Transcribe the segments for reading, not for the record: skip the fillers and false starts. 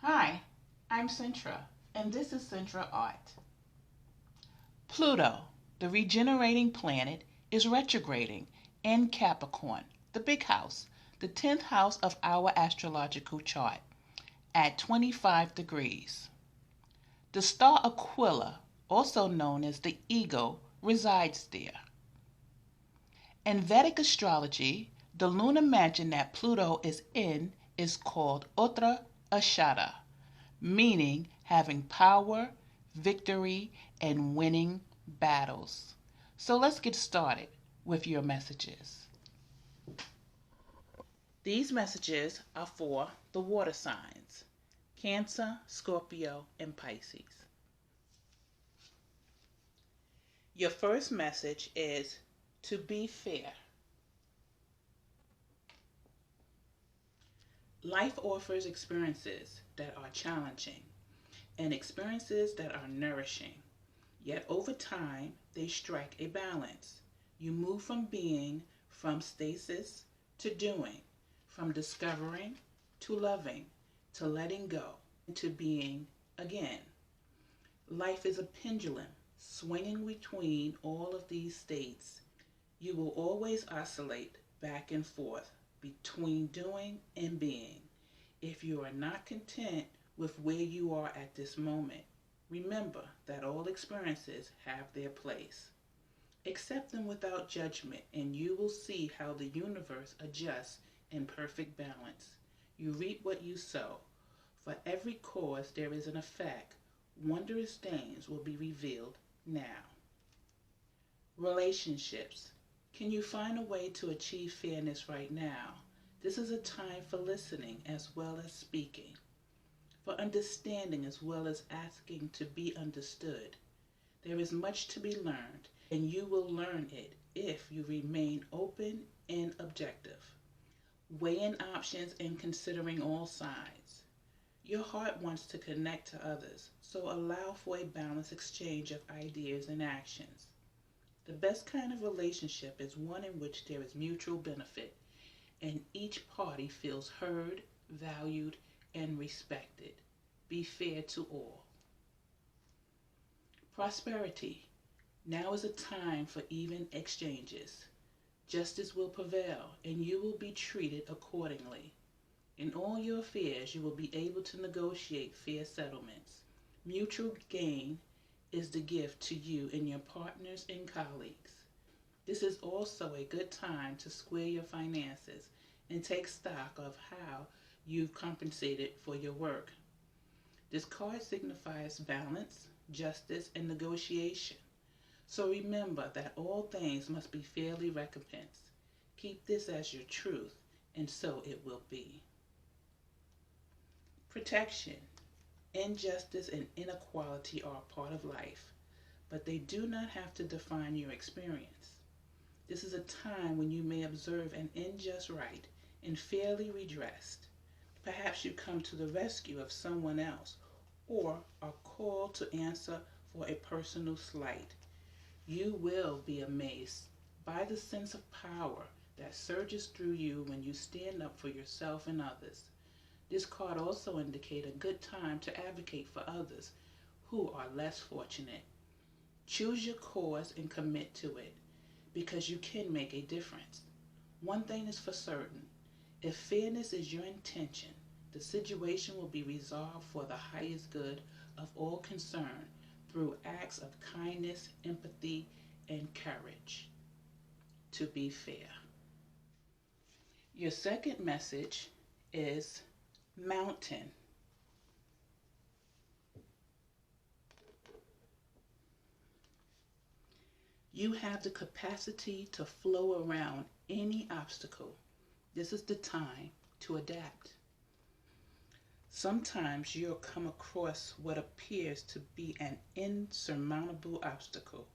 Hi, I'm Centra, and this is Centra Art. Pluto, the regenerating planet, is retrograding in Capricorn, the big house, the 10th house of our astrological chart, at 25 degrees. The star Aquila, also known as the Eagle, resides there. In Vedic astrology, the lunar mansion that Pluto is in is called Uttara Ashada, meaning having power, victory, and winning battles. So let's get started with your messages. These messages are for the water signs: Cancer, Scorpio, and Pisces. Your first message is to be fair. Life offers experiences that are challenging and experiences that are nourishing. Yet over time, they strike a balance. You move from stasis to doing, from discovering to loving, to letting go, to being again. Life is a pendulum swinging between all of these states. You will always oscillate back and forth between doing and being. If you are not content with where you are at this moment, remember that all experiences have their place. Accept them without judgment, and you will see how the universe adjusts in perfect balance. You reap what you sow. For every cause there is an effect. Wondrous things will be revealed now. Relationships. Can you find a way to achieve fairness right now? This is a time for listening as well as speaking, for understanding as well as asking to be understood. There is much to be learned, and you will learn it if you remain open and objective, weighing options and considering all sides. Your heart wants to connect to others, so allow for a balanced exchange of ideas and actions. The best kind of relationship is one in which there is mutual benefit, and each party feels heard, valued, and respected. Be fair to all. Prosperity. Now is a time for even exchanges. Justice will prevail, and you will be treated accordingly. In all your affairs, you will be able to negotiate fair settlements. Mutual gain is the gift to you and your partners and colleagues. This is also a good time to square your finances and take stock of how you've compensated for your work. This card signifies balance, justice, and negotiation. So remember that all things must be fairly recompensed. Keep this as your truth, and so it will be. Protection. Injustice and inequality are a part of life, but they do not have to define your experience. This is a time when you may observe an unjust right and fairly redressed. Perhaps you come to the rescue of someone else or are called to answer for a personal slight. You will be amazed by the sense of power that surges through you when you stand up for yourself and others. This card also indicates a good time to advocate for others who are less fortunate. Choose your cause and commit to it, because you can make a difference. One thing is for certain: if fairness is your intention, the situation will be resolved for the highest good of all concerned through acts of kindness, empathy, and courage. To be fair. Your second message is mountain. You have the capacity to flow around any obstacle. This is the time to adapt. Sometimes you'll come across what appears to be an insurmountable obstacle,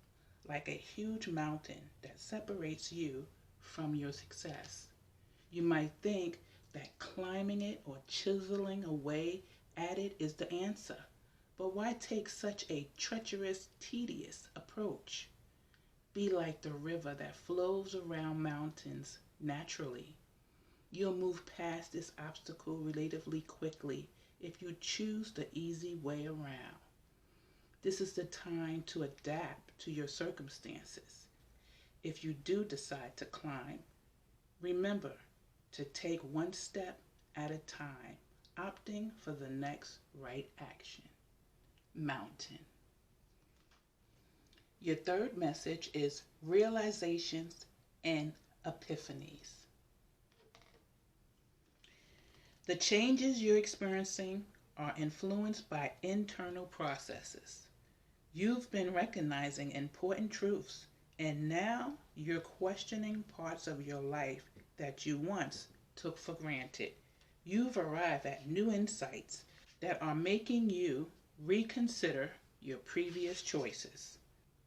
like a huge mountain that separates you from your success. You might think that climbing it or chiseling away at it is the answer, but why take such a treacherous, tedious approach? Be like the river that flows around mountains naturally. You'll move past this obstacle relatively quickly if you choose the easy way around. This is the time to adapt to your circumstances. If you do decide to climb, remember to take one step at a time, opting for the next right action. Mountain. Your third message is realizations and epiphanies. The changes you're experiencing are influenced by internal processes. You've been recognizing important truths, and now you're questioning parts of your life that you once took for granted. You've arrived at new insights that are making you reconsider your previous choices.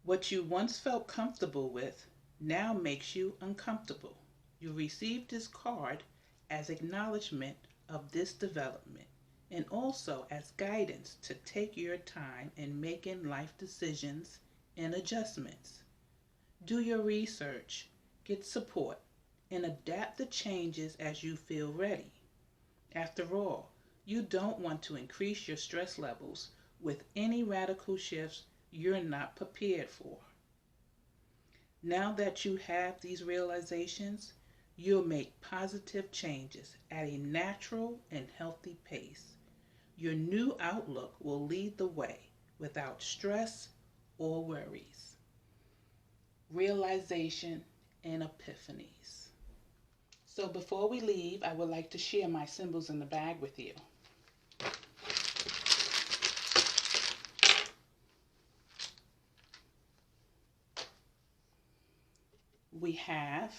What you once felt comfortable with now makes you uncomfortable. You received this card as acknowledgement of this development and also as guidance to take your time in making life decisions and adjustments. Do your research, get support, and adapt the changes as you feel ready. After all, you don't want to increase your stress levels with any radical shifts you're not prepared for. Now that you have these realizations, you'll make positive changes at a natural and healthy pace. Your new outlook will lead the way without stress or worries. Realization and epiphanies. So before we leave, I would like to share my symbols in the bag with you. We have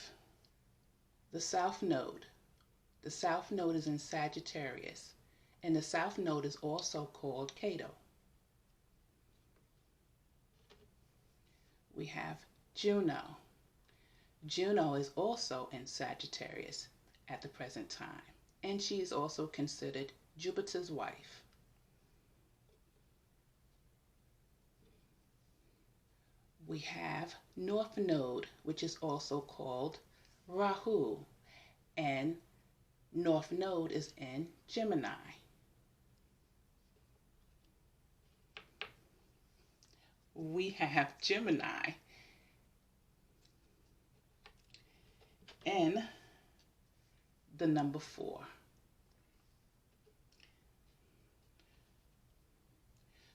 the South Node. The South Node is in Sagittarius, and the South Node is also called Cato. We have Juno. Juno is also in Sagittarius at the present time, and she is also considered Jupiter's wife. We have North Node, which is also called Rahu, and North Node is in Gemini. We have Gemini and the number 4.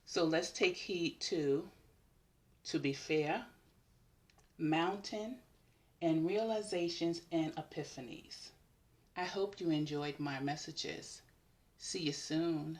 So let's take heed to be fair, mountain, and realizations and epiphanies. I hope you enjoyed my messages. See you soon.